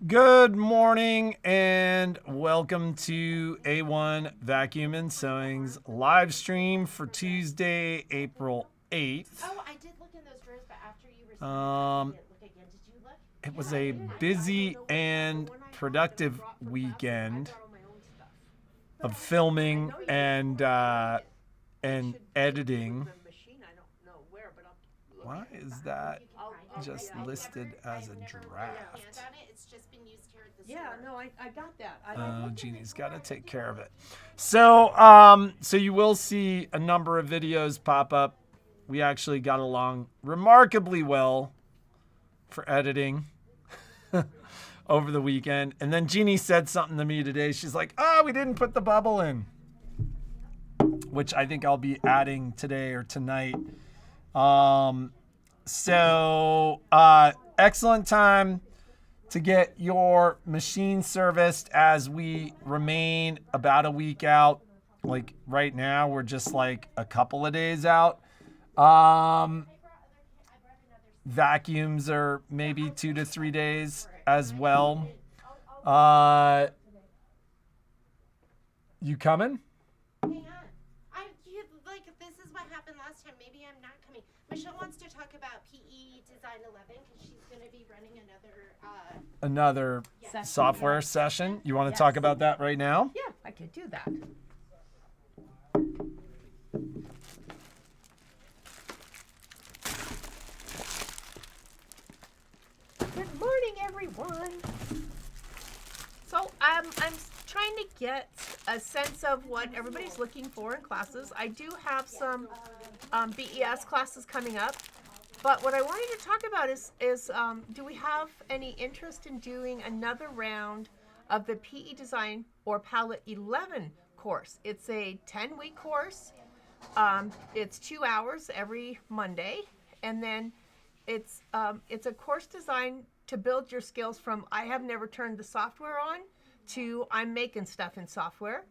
Good morning and welcome to A-1 Vacuum and Sewing's live stream for Tuesday, April 8th. Oh, I did look in those drawers, but after you were I didn't look again. Did you look? It was a busy and productive weekend of filming and editing. Why is that just listed as a draft? Yeah, no, I got that. Jeannie's got to take care of it. So you will see a number of videos pop up. We actually got along remarkably well for editing over the weekend. And then Jeannie said something to me today. She's like, we didn't put the bubble in, which I think I'll be adding today or tonight. Excellent time to get your machine serviced as we remain about a week out. Like right now, we're just like a couple of days out. Vacuums are maybe 2 to 3 days as well. You coming? Hang on. This is what happened last time. Maybe I'm not coming. Michelle wants to talk about PE Design 11 because she's going to be running another software session. You want to talk about that right now? Yeah, I could do that. Good morning, everyone. So I'm trying to get a sense of what everybody's looking for in classes. I do have some BES classes coming up. But what I wanted to talk about is do we have any interest in doing another round of the PE Design or Palette 11 course? It's a 10-week course. It's 2 hours every Monday. And then it's a course designed to build your skills from I have never turned the software on to I'm making stuff in software.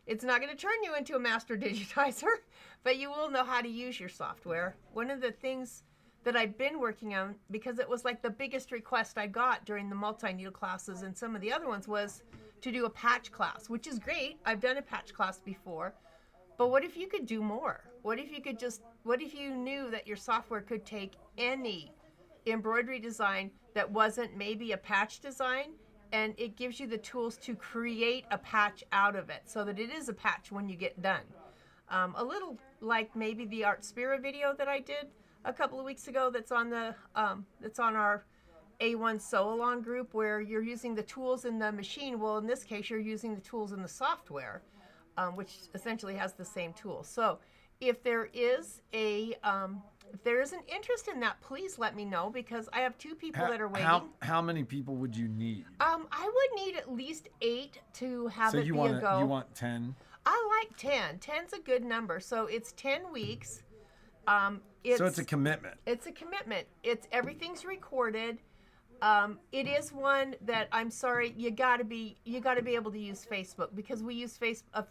It's not going to turn you into a master digitizer, but you will know how to use your software. One of the things that I've been working on, because it was like the biggest request I got during the multi-needle classes and some of the other ones, was to do a patch class, which is great. I've done a patch class before, but what if you could do more? What if you knew that your software could take any embroidery design that wasn't maybe a patch design, and it gives you the tools to create a patch out of it so that it is a patch when you get done. A little like maybe the Art Spira video that I did a couple of weeks ago that's on our A1 Sew Along group, where you're using the tools in the machine. Well, in this case, you're using the tools in the software, which essentially has the same tools. So if there is an interest in that, please let me know, because I have 2 people that are waiting. How many people would you need? I would need at least 8 to have it be a go. You want 10? I like 10. 10's a good number. So it's 10 weeks. So it's a commitment. It's a commitment. Everything's recorded. It is one that I'm sorry, you got to be able to use Facebook, because we use a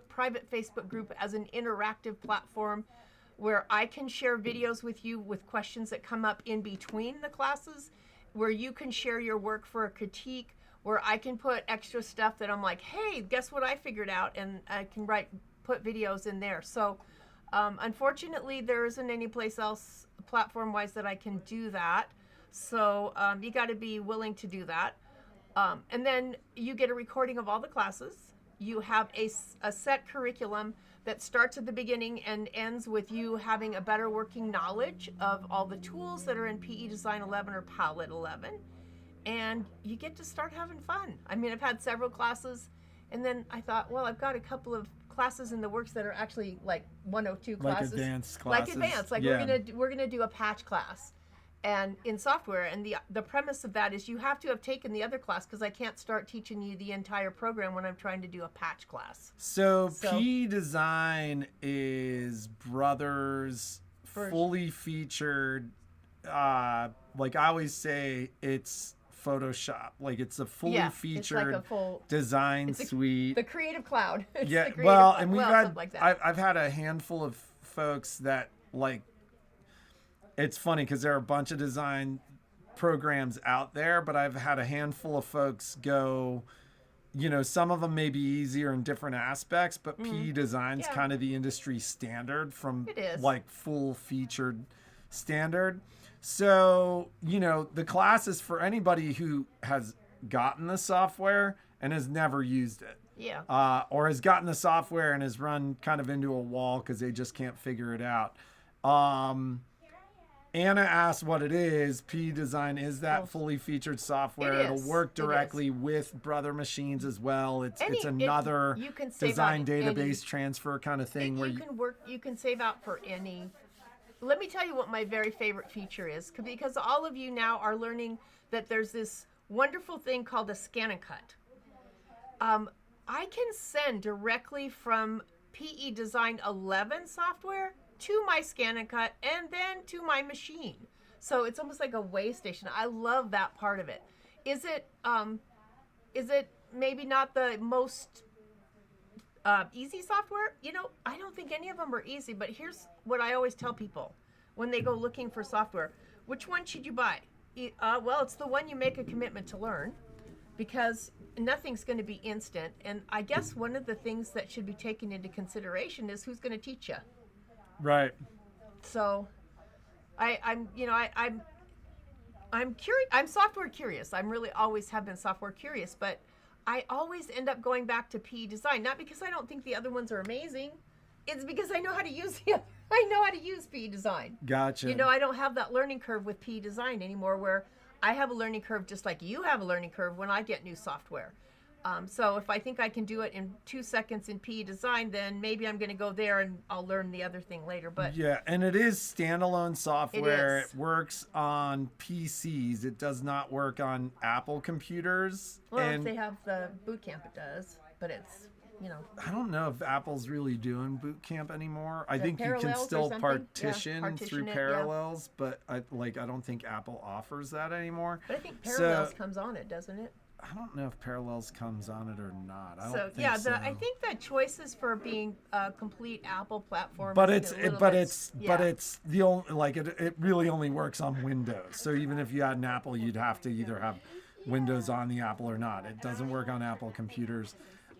private Facebook group as an interactive platform where I can share videos with you with questions that come up in between the classes, where you can share your work for a critique, where I can put extra stuff that I'm like, hey, guess what I figured out, and I can put videos in there. So unfortunately, there isn't any place else platform-wise that I can do that. So you got to be willing to do that. And then you get a recording of all the classes. You have a set curriculum that starts at the beginning and ends with you having a better working knowledge of all the tools that are in PE Design 11 or Palette 11. And you get to start having fun. I mean, I've had several classes, and then I thought, well, I've got a couple of classes in the works that are actually like 102 classes. Like advanced classes. Like advanced. Like we're gonna do a patch class, and in software. And the premise of that is you have to have taken the other class, because I can't start teaching you the entire program when I'm trying to do a patch class. So P Design is Brothers fully featured. Like I always say, it's Photoshop. Like it's a fully featured, it's like a full design suite. The Creative Cloud. And we've had like I've had a handful of folks that like. It's funny because there are a bunch of design programs out there, but I've had a handful of folks go, you know, some of them may be easier in different aspects, but PE Design's kind of the industry standard from like full featured standard. So, you know, the class is for anybody who has gotten the software and has never used it. Yeah. Or has gotten the software and has run kind of into a wall because they just can't figure it out. Anna asked what it is. PE Design is that fully featured software. It'll work directly with Brother machines as well. It's another design database transfer kind of thing where you can save out for any. Let me tell you what my very favorite feature is, because all of you now are learning that there's this wonderful thing called a scan and cut. I can send directly from PE Design 11 software to my scan and cut and then to my machine. So it's almost like a way station. I love that part of it. Is it maybe not the most easy software? You know, I don't think any of them are easy, but here's what I always tell people when they go looking for software. Which one should you buy? Well, it's the one you make a commitment to learn, because nothing's going to be instant. And I guess one of the things that should be taken into consideration is who's going to teach you. Right. So I'm curious. I'm software curious. I'm really always have been software curious, but I always end up going back to PE Design, not because I don't think the other ones are amazing. It's because I know how to use PE Design. Gotcha. You know, I don't have that learning curve with PE Design anymore, where I have a learning curve just like you have a learning curve when I get new software. So if I think I can do it in 2 seconds in PE Design, then maybe I'm going to go there and I'll learn the other thing later. But yeah, and it is standalone software. It works on PCs. It does not work on Apple computers. Well, if they have the boot camp, it does. But it's, you know. I don't know if Apple's really doing boot camp anymore. I think you can still partition through Parallels, but I don't think Apple offers that anymore. But I think Parallels comes on it, doesn't it? I don't know if Parallels comes on it or not. I think the choices for being a complete Apple platform. But it's the only it really only works on Windows. So even if you had an Apple, you'd have to either have Windows on the Apple or not. It doesn't work on Apple computers.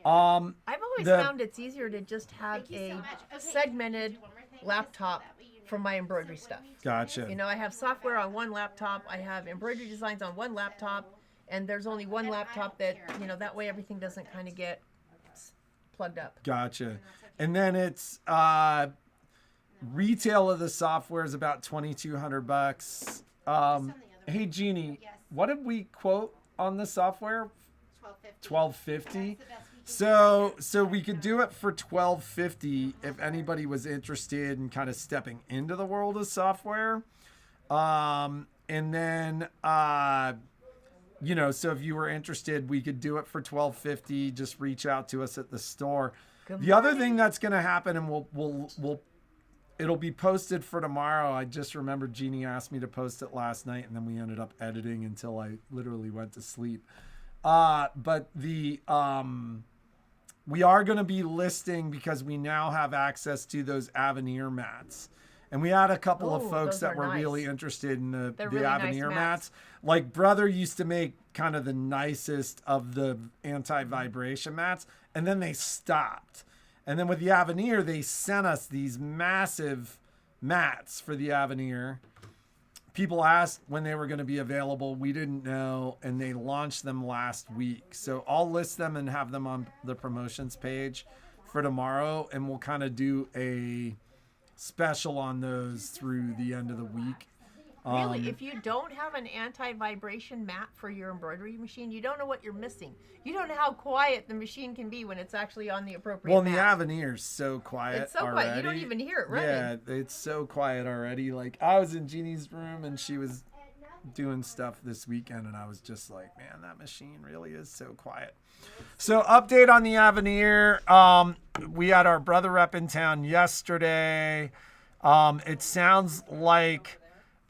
I've always found it's easier to just have a segmented laptop for my embroidery stuff. Gotcha. You know, I have software on one laptop. I have embroidery designs on one laptop. And there's only one laptop that, you know, that way everything doesn't kind of get plugged up. Gotcha. And then it's retail of the software is about $2,200. Hey Jeannie, what did we quote on the software? $1,250. So we could do it for $1,250 if anybody was interested in kind of stepping into the world of software. And then you know, so if you were interested, we could do it for $1,250. Just reach out to us at the store. The other thing that's going to happen, and it'll be posted for tomorrow. I just remembered Jeannie asked me to post it last night, and then we ended up editing until I literally went to sleep. But we are going to be listing, because we now have access to those Avanir mats. And we had a couple of folks that were really interested in the Avanir mats. Like Brother used to make kind of the nicest of the anti-vibration mats, and then they stopped. And then with the Avanir, they sent us these massive mats for the Avanir. People asked when they were going to be available. We didn't know, and they launched them last week. So I'll list them and have them on the promotions page for tomorrow, and we'll kind of do a special on those through the end of the week. Really, if you don't have an anti-vibration mat for your embroidery machine, you don't know what you're missing. You don't know how quiet the machine can be when it's actually on the appropriate mat. The Avanir's so quiet. It's so quiet, you don't even hear it running. Yeah, it's so quiet already. Like, I was in Jeannie's room and she was doing stuff this weekend, and I was just like, man, that machine really is so quiet. So update on the Avanir. We had our brother rep in town yesterday. It sounds like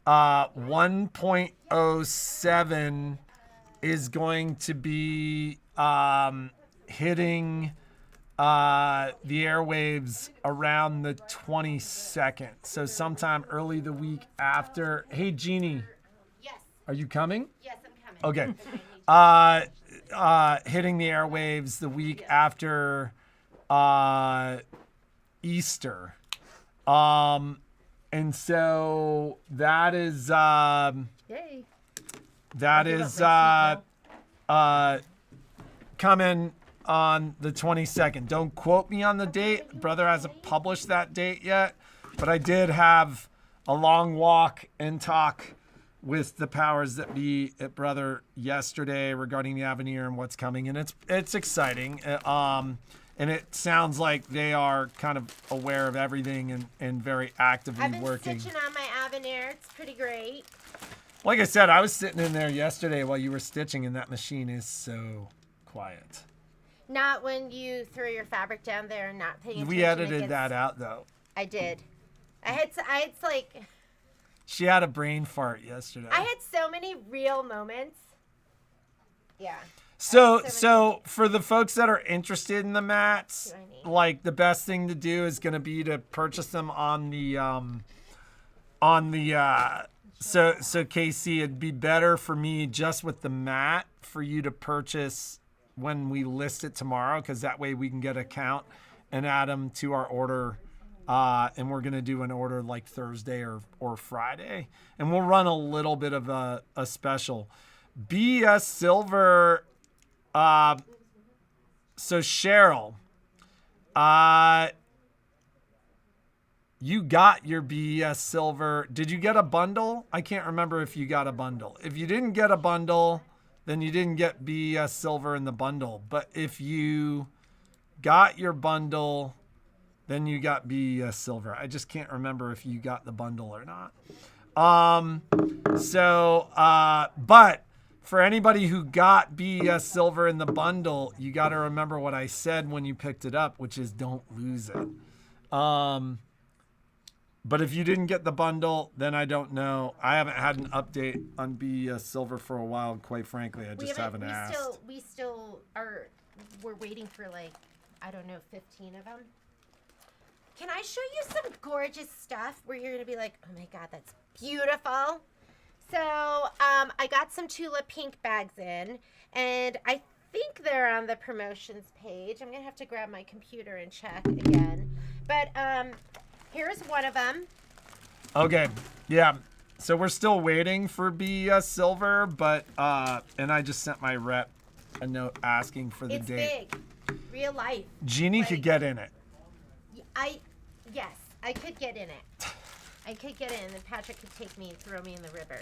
1.07 is going to be hitting the airwaves around the 22nd. So sometime early the week after. Hey, Jeannie. Yes. Are you coming? Yes, I'm coming. Okay. Hitting the airwaves the week after Easter. And so that is Yay. that is coming on the 22nd. Don't quote me on the date. Brother hasn't published that date yet, but I did have a long walk and talk with the powers that be at Brother yesterday regarding the Avanir and what's coming, and it's exciting. And it sounds like they are kind of aware of everything and very actively I've been working. stitching on my Avanir. It's pretty great. Like I said, I was sitting in there yesterday while you were stitching, and that machine is so quiet. Not when you throw your fabric down there and not paying attention. We edited that out, though. I did. I had like... She had a brain fart yesterday. I had so many real moments. Yeah. So for the folks that are interested in the mats, What do I need? like the best thing to do is going to be to purchase them so Casey, it'd be better for me just with the mat for you to purchase when we list it tomorrow, because that way we can get a count and add them to our order. And we're going to do an order like Thursday or Friday. And we'll run a little bit of a special. BS Silver. So Cheryl, you got your BS Silver. Did you get a bundle? I can't remember if you got a bundle. If you didn't get a bundle, then you didn't get BS Silver in the bundle. But if you got your bundle, then you got BS Silver. I just can't remember if you got the bundle or not. But for anybody who got BS Silver in the bundle, you got to remember what I said when you picked it up, which is don't lose it. But if you didn't get the bundle, then I don't know. I haven't had an update on BS Silver for a while, quite frankly. I just haven't asked. We're waiting for like, I don't know, 15 of them. Can I show you some gorgeous stuff where you're going to be like, oh my God, that's beautiful. So I got some tulip pink bags in, and I think they're on the promotions page. I'm going to have to grab my computer and check again. But here's one of them. Okay, yeah. So we're still waiting for BS Silver, but and I just sent my rep a note asking for the It's date. big. Real life. Jeannie could get in it. Yes, I could get in it. I could get in, and Patrick could take me and throw me in the river.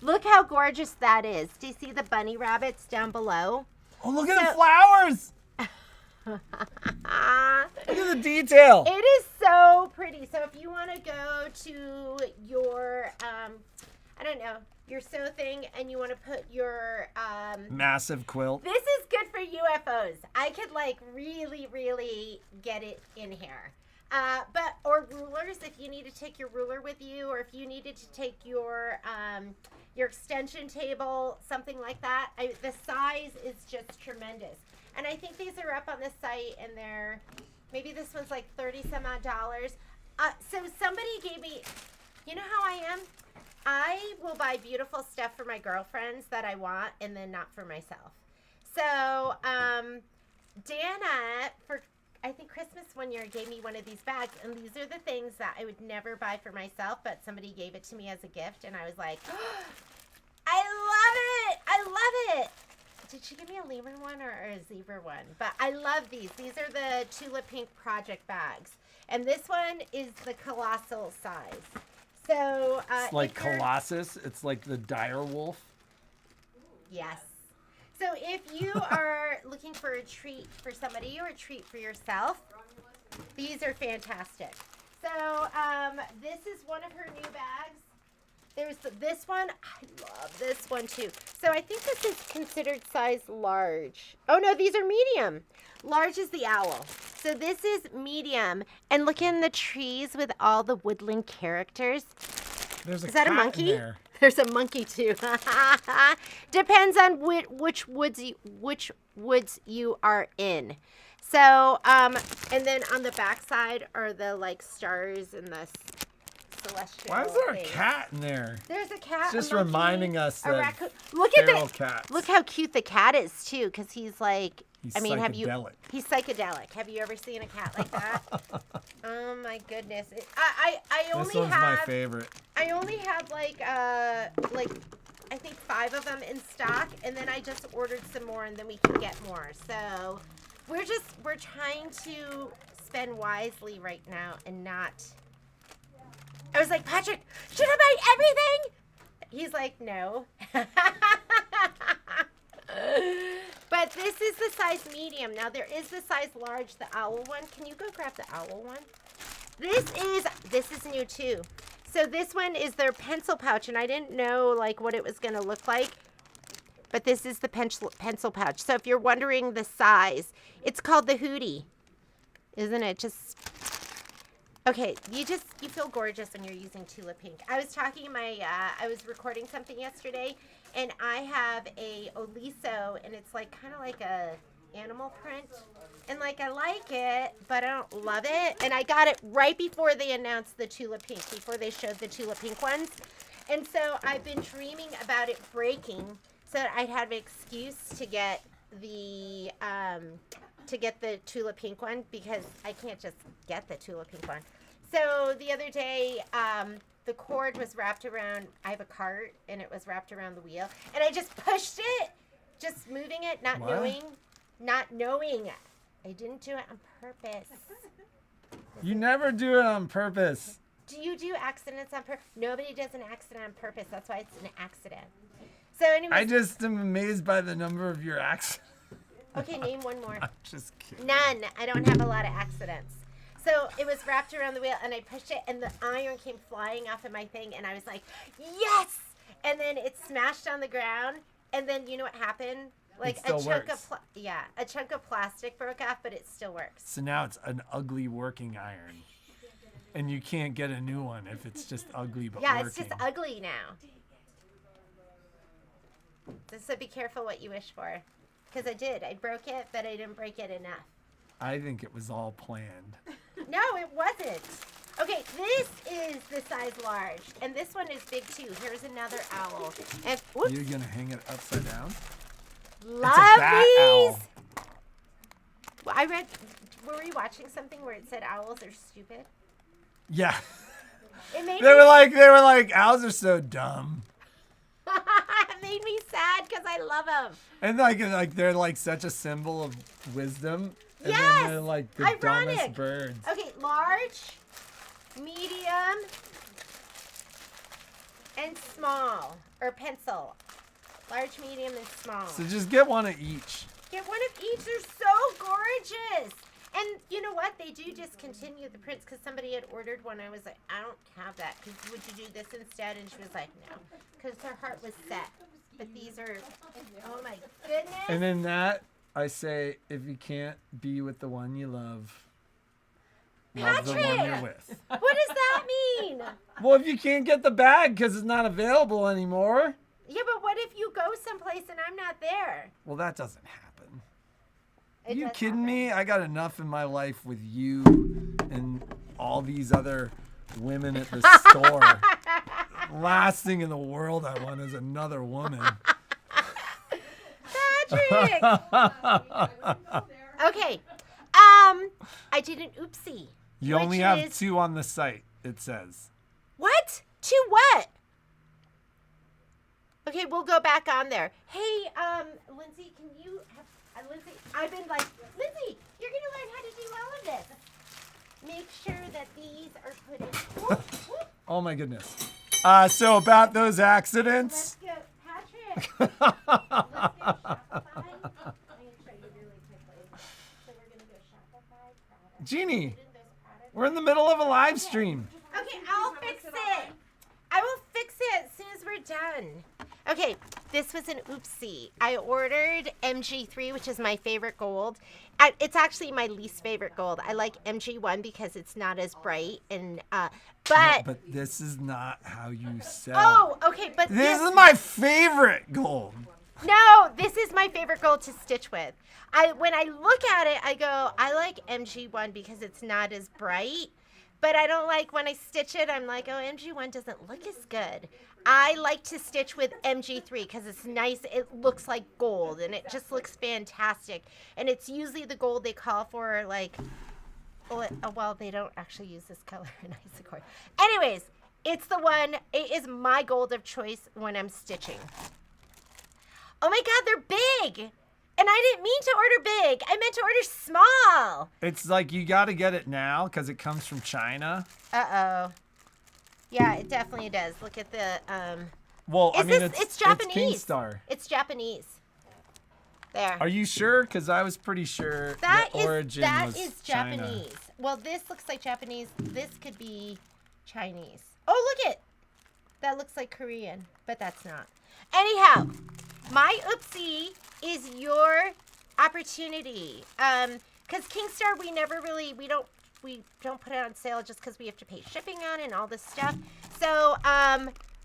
Look how gorgeous that is. Do you see the bunny rabbits down below? Oh, look at the flowers. Look at the detail. It is so pretty. So if you want to go to your, I don't know, your sew thing, and you want to put your massive quilt. This is good for UFOs. I could like really get it in here. Or rulers, if you need to take your ruler with you, or if you needed to take your extension table, something like that. The size is just tremendous. And I think these are up on the site, and maybe this one's like $30 some odd. So somebody gave me, you know how I am? I will buy beautiful stuff for my girlfriends that I want, and then not for myself. So Dana, for I think Christmas one year, gave me one of these bags, and these are the things that I would never buy for myself, but somebody gave it to me as a gift, and I was like, oh, I love it. Did she give me a lemur one or a zebra one? But I love these. These are the Tulip Pink Project bags, and this one is the colossal size. So it's like Colossus. It's like the dire wolf. Yes. So if you are looking for a treat for somebody or a treat for yourself, these are fantastic. So this is one of her new bags. There's this one. I love this one too. So I think this is considered size large. Oh no, these are medium. Large is the owl. So this is medium. And look in the trees with all the woodland characters. Is that a monkey? There's a monkey too. Depends on which woods you are in. So and then on the back side are the like stars and the celestial. Why is there a things. cat in there? There's a cat. It's just a monkey, reminding us a of raccoon. Look at feral that. cats. Look how cute the cat is too, because he's like. He's I mean, psychedelic. He's psychodelic. Have you ever seen a cat like that? Oh my goodness! I only This one's have. my favorite. I only have like I think 5 of them in stock, and then I just ordered some more, and then we can get more. So we're trying to spend wisely right now and not. I was like, Patrick, should I buy everything? He's like, no. But this is the size medium. Now there is the size large, the owl one. Can you go grab the owl one? This is new too. So this one is their pencil pouch, and I didn't know like what it was gonna look like. But this is the pencil pouch. So if you're wondering the size, it's called the Hootie. Isn't it just okay? You feel gorgeous when you're using Tula Pink. I was talking I was recording something yesterday, and I have a Oliso, and it's like kind of like a animal print, and like I like it, but I don't love it. And I got it right before they announced the Tula Pink, before they showed the Tula Pink ones, and so I've been dreaming about it breaking, so that I'd have an excuse to get the Tula Pink one, because I can't just get the Tula Pink one. So the other day, the cord was wrapped around, I have a cart, and it was wrapped around the wheel, and I just pushed it, just moving it, not knowing. I didn't do it on purpose. You never do it on purpose. Do you do accidents on purpose? Nobody does an accident on purpose. That's why it's an accident. So anyway. I just am amazed by the number of your accidents. Okay, name one more. I'm just kidding. None. I don't have a lot of accidents. So it was wrapped around the wheel, and I pushed it, and the iron came flying off of my thing, and I was like, yes! And then it smashed on the ground, and then you know what happened? Like a chunk of a chunk of plastic broke off, but it still works. So now it's an ugly working iron, and you can't get a new one if it's just ugly but working. It's just ugly now. So be careful what you wish for, because I did. I broke it, but I didn't break it enough. I think it was all planned. No, it wasn't. Okay, this is the size large, and this one is big too. Here's another owl. And whoops. You're gonna hang it upside down? Love it's a bat these. owl. Well, I read. Were we watching something where it said owls are stupid? Yeah. It made They were like, owls are so dumb. It made me sad because I love them. And like they're like such a symbol of wisdom. And Yes! then they're like the dumbest birds. Okay, large, medium, and small, or pencil. Large, medium, and small. So just get one of each. Get one of each. They're so gorgeous. And you know what? They do discontinue the prints because somebody had ordered one. I was like, I don't have that. Would you do this instead? And she was like, no, because her heart was set. But these are, oh my goodness. And in that, I say, if you can't be with the one you love, love the one you're with. What does that mean? Well, if you can't get the bag because it's not available anymore. Yeah, but what if you go someplace and I'm not there? Well, that doesn't happen. It You does kidding happen. me? I got enough in my life with you and all these other women at the store. Last thing in the world I want is another woman. Patrick! Okay. I did an oopsie. You which only have is- 2 on the site, it says. What? 2 what? Okay, we'll go back on there. Hey, Lindsay, can you have, Lindsay, I've been like, Lindsay, you're going to learn how to do all of this. Make sure that these are put in. Whoop, whoop. Oh my goodness. So about those accidents. Let's go, Patrick. Let's go Shopify. I'm going to show you really quickly. So we're going to go Shopify products. Jeannie, Put in those products. we're in the middle of a live stream. Okay, I'll fix it. I will fix it as soon as we're done. Okay, this was an oopsie. I ordered MG3, which is my favorite gold. It's actually my least favorite gold. I like MG1 because it's not as bright, and but But this is not how you sell. oh, okay, but This is my favorite gold. no, this is my favorite gold to stitch with. When I look at it, I go, I like MG1 because it's not as bright. but I don't like when I stitch it. I'm like, oh, MG1 doesn't look as good. I like to stitch with MG3 because it's nice. It looks like gold, and it just looks fantastic. And it's usually the gold they call for, like, well, they don't actually use this color in Isacord. Anyways, it's the one. It is my gold of choice when I'm stitching. Oh my God, they're big. And I didn't mean to order big. I meant to order small. It's like you got to get it now because it comes from China. Uh-oh. Yeah, it definitely does. Look at the, Well, I mean, it's Japanese. It's Kingstar. It's Japanese. There. Are you sure? Because I was pretty sure That the origin was is China. Japanese. Well, this looks like Japanese. This could be Chinese. Oh, look it. That looks like Korean, but that's not. Anyhow, my oopsie is your opportunity. Because Kingstar, we don't put it on sale just because we have to pay shipping on and all this stuff. So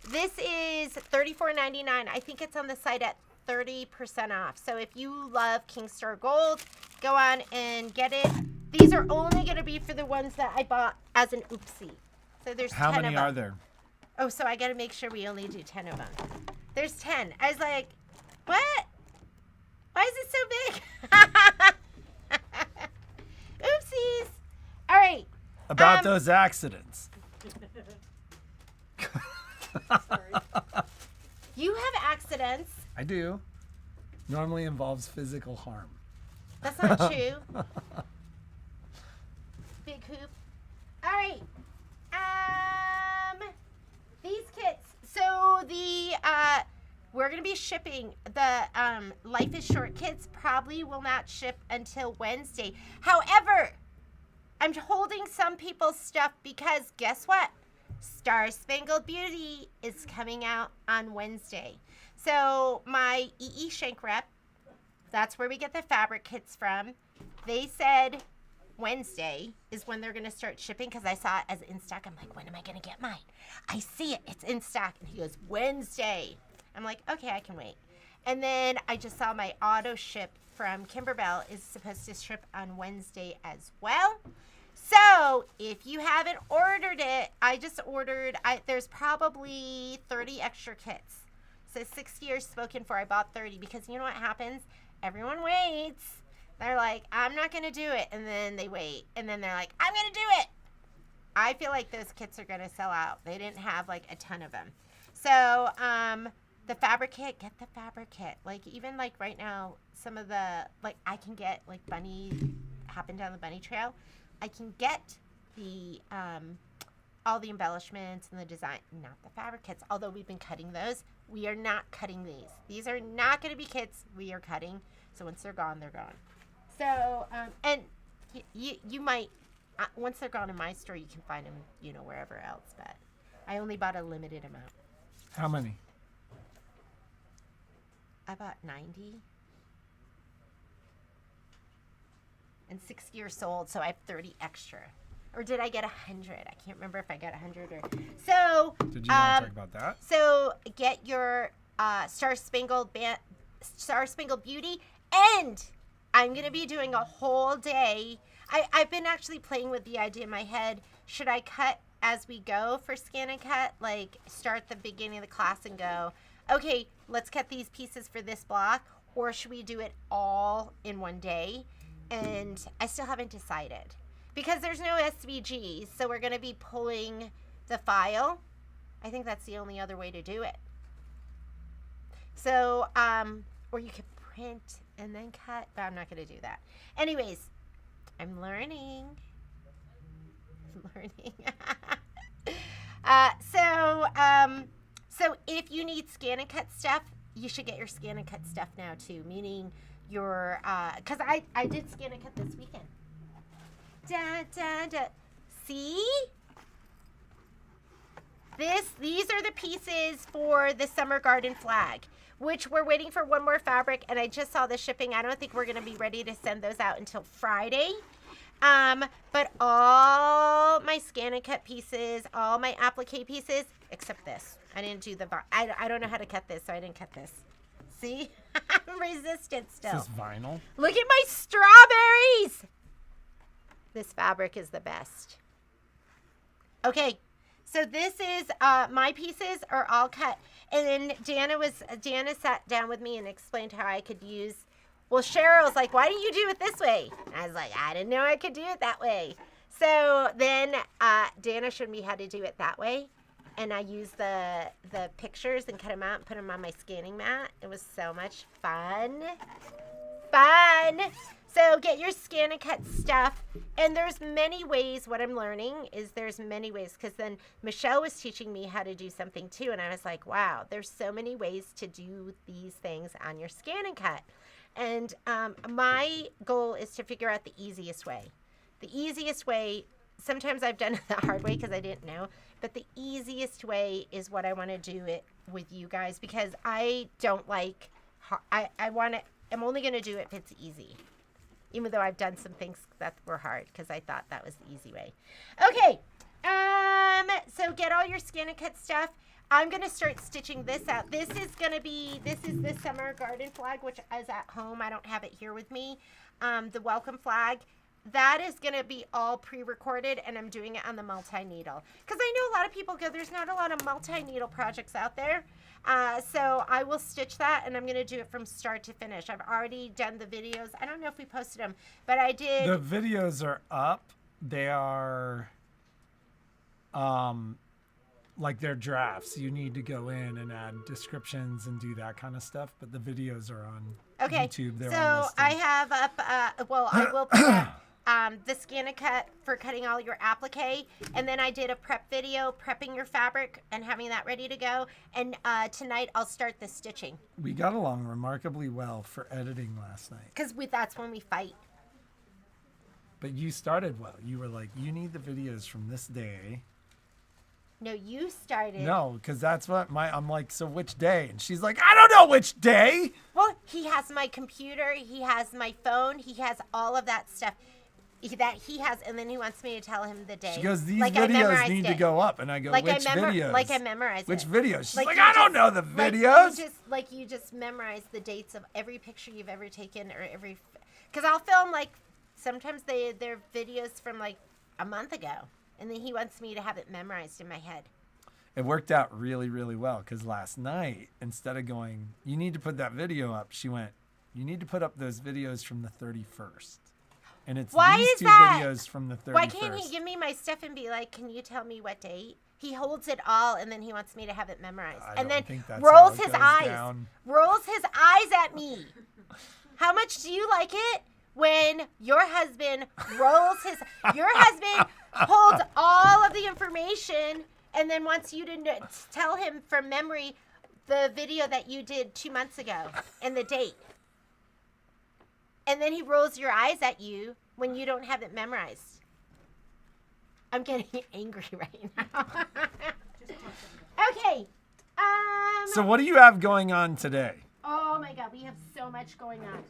this is $34.99. I think it's on the site at 30% off. So if you love Kingstar Gold, go on and get it. These are only going to be for the ones that I bought as an oopsie. So there's 10 How of them. many are there? Oh, so I got to make sure we only do 10 of them. There's 10. I was like, what? Why is it so big? Oopsies. All right. About those accidents. You have accidents. I do. Normally involves physical harm. That's not true. Big hoop. All right. These kits. So we're gonna be shipping the Life is Short kits. Probably will not ship until Wednesday. However, I'm holding some people's stuff because guess what? Star Spangled Beauty is coming out on Wednesday. So my EE Shank rep, that's where we get the fabric kits from. They said Wednesday is when they're going to start shipping because I saw it as in stock. I'm like, when am I going to get mine? I see it. It's in stock. And he goes, Wednesday. I'm like, okay, I can wait. And then I just saw my auto ship from Kimberbell is supposed to ship on Wednesday as well. So if you haven't ordered it, I just ordered, there's probably 30 extra kits. So 60 are spoken for. I bought 30 because you know what happens? Everyone waits. They're like, I'm not going to do it. And then they wait. And then they're like, I'm going to do it. I feel like those kits are going to sell out. They didn't have like a ton of them. So the fabric kit, get the fabric kit. Like even like right now, some of the, like I can get like bunny, hopping down the bunny trail. I can get the all the embellishments and the design, not the fabric kits, although we've been cutting those. We are not cutting these. These are not going to be kits we are cutting. So once they're gone, they're gone. So, and you might, once they're gone in my store, you can find them, you know, wherever else. But I only bought a limited amount. How many? I bought 90. And 60 are sold, so I have 30 extra. Or did I get 100? I can't remember if I got 100 or... So... Did you want to talk about that? So, get your Star Spangled Beauty. And I'm going to be doing a whole day. I've been actually playing with the idea in my head. Should I cut as we go for Scan and Cut? Like, start the beginning of the class and go, okay, let's cut these pieces for this block. Or should we do it all in one day? And I still haven't decided because there's no SVGs, so we're going to be pulling the file. I think that's the only other way to do it. So, or you could print and then cut, but I'm not going to do that. Anyways, I'm learning. So if you need Scan and Cut stuff, you should get your Scan and Cut stuff now too, meaning your, because I did Scan and Cut this weekend. See? These are the pieces for the Summer Garden flag, which we're waiting for one more fabric, and I just saw the shipping. I don't think we're going to be ready to send those out until Friday. But all my Scan and Cut pieces, all my applique pieces, except this. I didn't do the, I don't know how to cut this, so I didn't cut this. See? I'm resistant still. Is this vinyl? Look at my strawberries! This fabric is the best. Okay, so this is my pieces are all cut, and then Dana sat down with me and explained how I could use. Well, Cheryl was like, "Why don't you do it this way?" And I was like, "I didn't know I could do it that way." So then Dana showed me how to do it that way, and I used the pictures and cut them out and put them on my scanning mat. It was so much fun. So get your scan and cut stuff. And there's many ways. What I'm learning is there's many ways, because then Michelle was teaching me how to do something too. And I was like, wow, there's so many ways to do these things on your scan and cut. And my goal is to figure out the easiest way. The easiest way, sometimes I've done it the hard way because I didn't know. But the easiest way is what I want to do it with you guys, because I don't like, I'm only going to do it if it's easy. Even though I've done some things that were hard, because I thought that was the easy way. Okay, so get all your scan and cut stuff. I'm going to start stitching this out. This is the summer garden flag, which is at home. I don't have it here with me. The welcome flag. That is going to be all pre-recorded, and I'm doing it on the multi-needle. Because I know a lot of people go, there's not a lot of multi-needle projects out there. So I will stitch that, and I'm going to do it from start to finish. I've already done the videos. I don't know if we posted them, but I did. The videos are up. They are like they're drafts. You need to go in and add descriptions and do that kind of stuff, but the videos are on YouTube. They're so I have up, I will put up the scan and cut for cutting all your applique, and then I did a prep video prepping your fabric and having that ready to go, and tonight I'll start the stitching. We got along remarkably well for editing last night. Because that's when we fight. But you started well. You were like, you need the videos from this day. No, you started. No, because that's what I'm like, so which day? And she's like, I don't know which day. Well, he has my computer, he has my phone, he has all of that stuff that he has, and then he wants me to tell him the day. She goes, these videos need to go up. And I go, which videos? Like I memorized which it. videos? She's like I don't know the videos. You just memorize the dates of every picture you've ever taken, or every, because I'll film like, sometimes they're videos from like a month ago. And then he wants me to have it memorized in my head. It worked out really, really well, because last night, instead of going, you need to put that video up, she went, you need to put up those videos from the 31st. And it's these two videos from the 31st. Why can't he give me my stuff and be like, can you tell me what date? He holds it all, and then he wants me to have it memorized. And then rolls his eyes. Rolls his eyes at me. How much do you like it when your husband holds all of the information and then wants you to tell him from memory the video that you did 2 months ago and the date. And then he rolls your eyes at you when you don't have it memorized. I'm getting angry right now. Okay. So what do you have going on today? Oh my God, we have so much going on.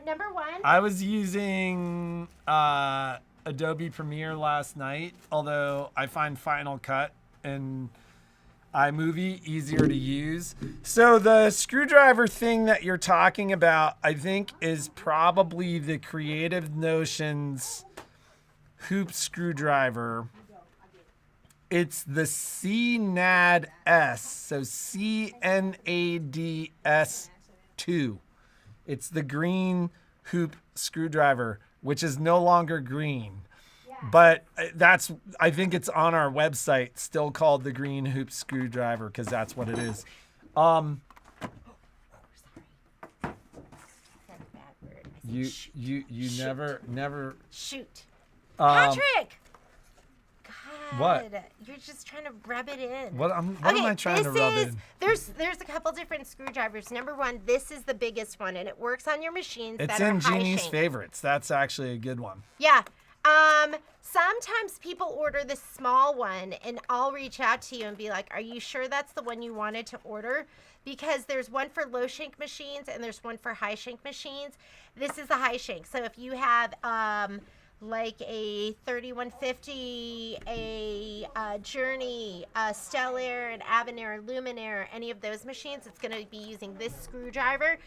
Number one. I was using Adobe Premiere last night, although I find Final Cut and iMovie easier to use. So the screwdriver thing that you're talking about, I think, is probably the Creative Notions hoop screwdriver. It's the CNAD-S, so CNADS 2. It's the green hoop screwdriver, which is no longer green. But I think it's on our website, still called the green hoop screwdriver, because that's what it is. You never shoot. Patrick! God. What? You're just trying to rub it in. What am I trying to rub in? There's a couple different screwdrivers. Number one, this is the biggest one, and it works on your machines that are high It's in Jeannie's shank. favorites. That's actually a good one. Yeah. Sometimes people order the small one, and I'll reach out to you and be like, are you sure that's the one you wanted to order? Because there's one for low shank machines and there's one for high shank machines. This is the high shank. So if you have like a 3150, a Journey, a Stellaire, an Avanir, Luminaire, any of those machines, it's going to be using this screwdriver.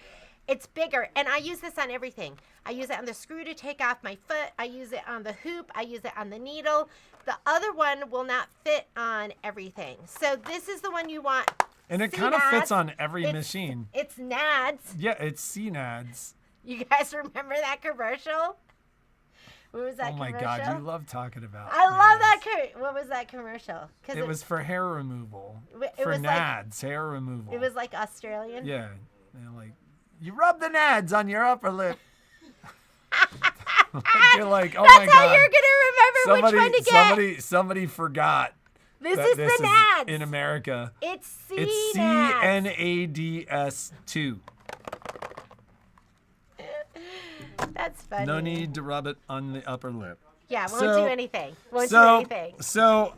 It's bigger, and I use this on everything. I use it on the screw to take off my foot. I use it on the hoop. I use it on the needle. The other one will not fit on everything. So this is the one you want. And it kind of fits on every machine. It's NADS. Yeah, it's CNADS. You guys remember that commercial? What was that commercial? Oh my God, you love talking about I love NADS. that. What was that commercial? It was for hair removal. It For was NADS, hair removal. It was like Australian. Yeah. They're like, you rub the NADS on your upper lip. You're like, oh my That's how God. you're gonna remember which one to get. Somebody forgot. This that is this the NADS. in America. It's It's CNADS. CNADS 2. That's funny. No need to rub it on the upper lip. Yeah, won't So- do anything. Won't do anything. So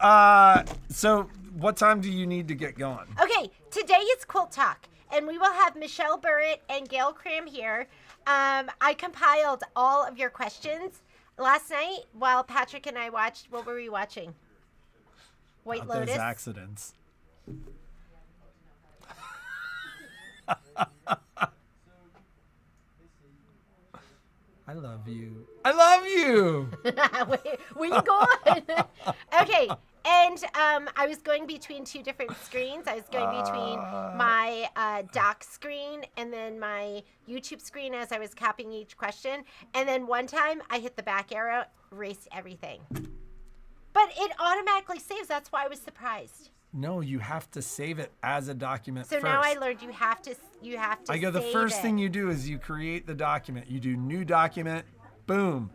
what time do you need to get going? Okay, today it's Quilt Talk, and we will have Michelle Burritt and Gail Cram here. I compiled all of your questions last night while Patrick and I watched. What were we watching? White About Lotus. those accidents. I love you. I love you. Where you going? Okay, and I was going between two different screens. I was going between my doc screen and then my YouTube screen as I was copying each question. And then one time I hit the back arrow, erased everything. But it automatically saves. That's why I was surprised. No, you have to save it as a document So first. now I learned you have to I go, the save first it. thing you do is you create the document. You do new document, boom,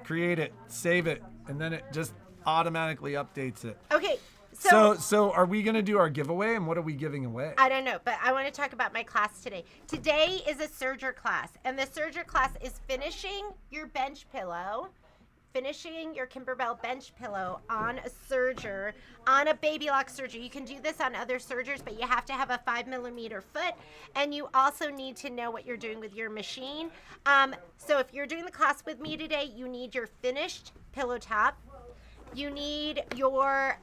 create it, save it, and then it just automatically updates it. Okay, So are we gonna do our giveaway, and what are we giving away? I don't know, but I want to talk about my class today. Today is a Serger class, and the Serger class is finishing your bench pillow, finishing your Kimberbell bench pillow on a Serger, on a baby lock Serger. You can do this on other Sergers, but you have to have a 5mm foot, and you also need to know what you're doing with your machine. So if you're doing the class with me today, you need your finished pillow top. You need your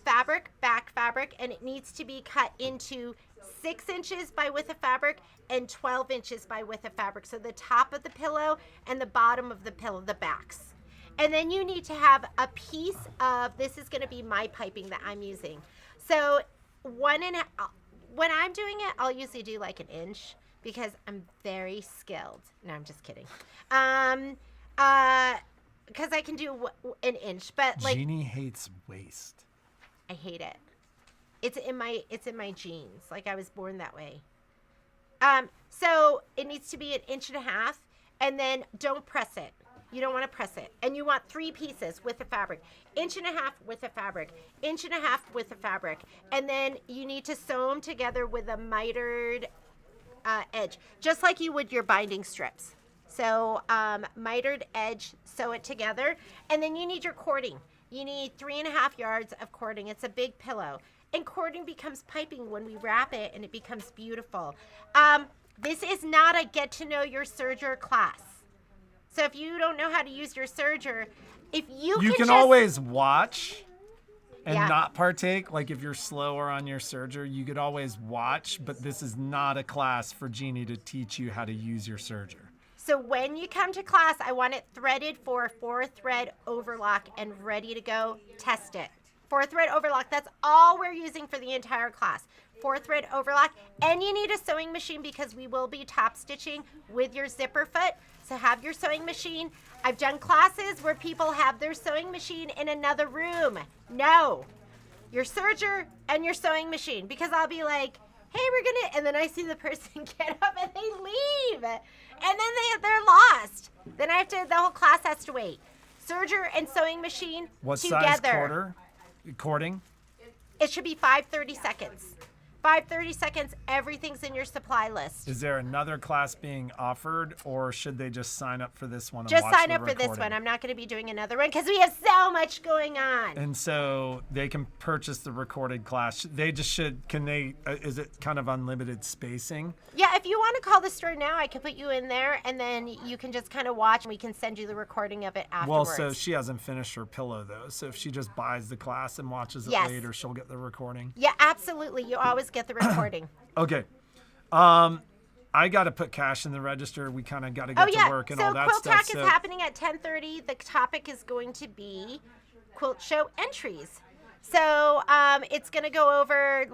fabric, back fabric, and it needs to be cut into 6 inches by width of fabric and 12 inches by width of fabric. So the top of the pillow and the bottom of the pillow, the backs. And then you need to have a piece of, this is going to be my piping that I'm using. So when I'm doing it, I'll usually do like an inch because I'm very skilled. No, I'm just kidding. Because I can do an inch, but like Jeannie hates waste. I hate it. It's in my genes. Like I was born that way. So it needs to be 1.5 inches, and then don't press it. You don't want to press it. And you want 3 pieces with the fabric. 1.5 inches with the fabric. 1.5 inches with the fabric. And then you need to sew them together with a mitered edge, just like you would your binding strips. So mitered edge, sew it together. And then you need your cording. You need 3.5 yards of cording. It's a big pillow. And cording becomes piping when we wrap it, and it becomes beautiful. This is not a get to know your Serger class. So if you don't know how to use your Serger, if you can just, always watch and Yeah. not partake. Like if you're slower on your Serger, you could always watch, but this is not a class for Jeannie to teach you how to use your Serger. So when you come to class, I want it threaded for 4-thread overlock and ready to go. Test it. 4-thread overlock, that's all we're using for the entire class. 4-thread overlock, and you need a sewing machine because we will be top stitching with your zipper foot. So have your sewing machine. I've done classes where people have their sewing machine in another room. No, your Serger and your sewing machine, because I'll be like, hey, we're gonna, and then I see the person get up and they leave, and then they're lost. Then the whole class has to wait. Serger and sewing machine What together. size cording? It should be 5:30 seconds. 5:30 seconds, everyth's in your supply list. Is there another class being offered, or should they just sign up for this one and Just watch sign the up for this recording? one. I'm not going to be doing another one because we have so much going on. And so they can purchase the recorded class. They just should, can they, is it kind of unlimited spacing? Yeah, if you want to call the store now, I can put you in there, and then you can just kind of watch, and we can send you the recording of it Well, afterwards. so she hasn't finished her pillow, though. So if she just buys the class and watches it Yes. later, she'll get the recording. Yeah, absolutely. You always get the recording. Okay. I got to put cash in the register. We kind of got to get Oh yeah. to work and So all that Quilt stuff. Talk is happening at 10:30. The topic is going to be quilt show entries. So it's gonna go over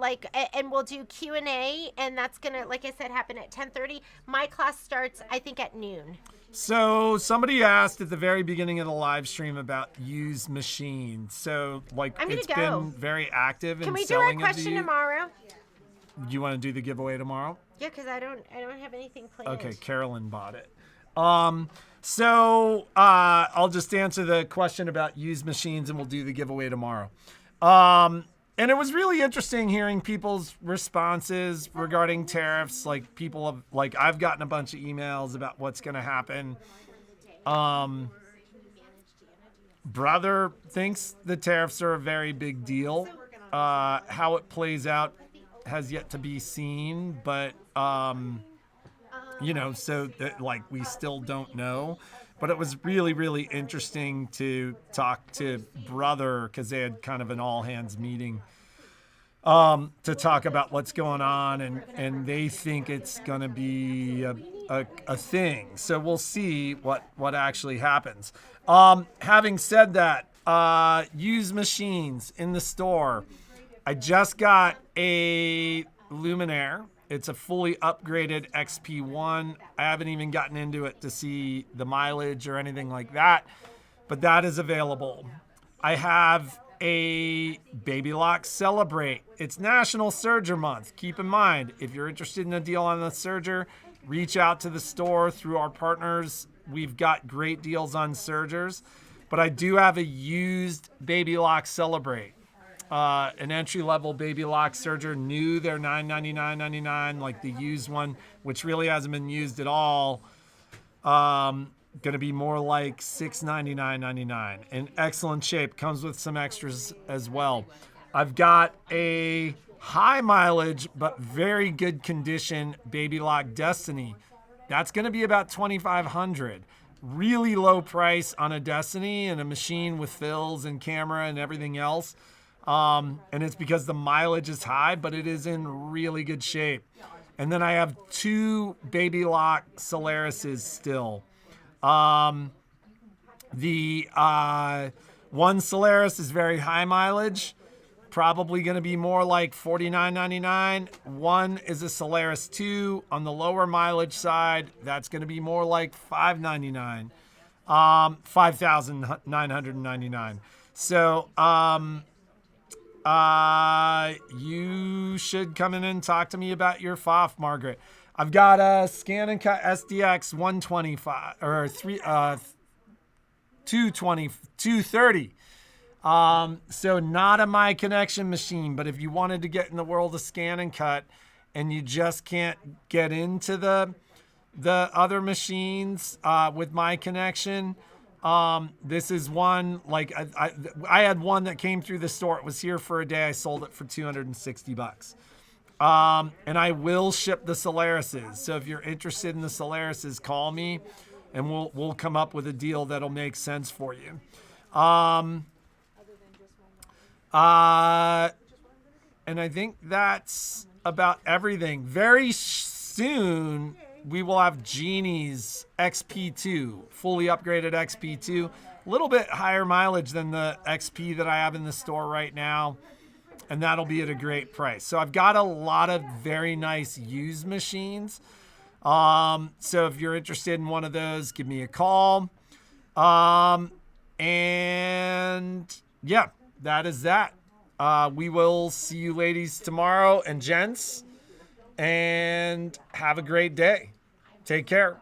and we'll do Q&A, and that's gonna, like I said, happen at 10:30. My class starts, I think, at noon. So somebody asked at the very beginning of the live stream about used machines. So it's been very active in Can we do selling our question tomorrow? You want to do the giveaway tomorrow? Yeah, because I don't have anything planned. Okay, Carolyn bought it. So I'll just answer the question about used machines, and we'll do the giveaway tomorrow. And it was really interesting hearing people's responses regarding tariffs. I've gotten a bunch of emails about what's going to happen. Brother thinks the tariffs are a very big deal. How it plays out has yet to be seen, but we still don't know. But it was really, really interesting to talk to Brother, because they had kind of an all-hands meeting to talk about what's going on, and they think it's going to be a thing. So we'll see what actually happens. Having said that, used machines in the store. I just got a Luminaire. It's a fully upgraded XP1. I haven't even gotten into it to see the mileage or anything like that, but that is available. I have a Baby Lock Celebrate. It's National Serger Month. Keep in mind, if you're interested in a deal on the Serger, reach out to the store through our partners. We've got great deals on Sergers, but I do have a used Baby Lock Celebrate. An entry-level Baby Lock Serger, new. They're $999.99, like the used one, which really hasn't been used at all. Going to be more like $699.99. In excellent shape. Comes with some extras as well. I've got a high mileage but very good condition Baby Lock Destiny. That's going to be about $2,500. Really low price on a Destiny and a machine with fills and camera and everything else. And it's because the mileage is high, but it is in really good shape. And then I have 2 Baby Lock Solarises still. The one Solaris is very high mileage, probably going to be more like $49.99. One is a Solaris 2 on the lower mileage side. That's going to be more like $599, $5,999. So, you should come in and talk to me about your FOF, Margaret. I've got a Scan and Cut SDX 125 or 230. So not a My Connection machine, but if you wanted to get in the world of Scan and Cut and you just can't get into the other machines with My Connection, this is one. Like I had one that came through the store. It was here for a day. I sold it for $260. And I will ship the Solarises. So if you're interested in the Solarises, call me and we'll come up with a deal that'll make sense for you. And I think that's about everything. Very soon we will have Genie's XP2, fully upgraded XP2. A little bit higher mileage than the XP that I have in the store right now. And that'll be at a great price. So I've got a lot of very nice used machines. So if you're interested in one of those, give me a call. And yeah, that is that. We will see you ladies tomorrow and gents. And have a great day. Take care.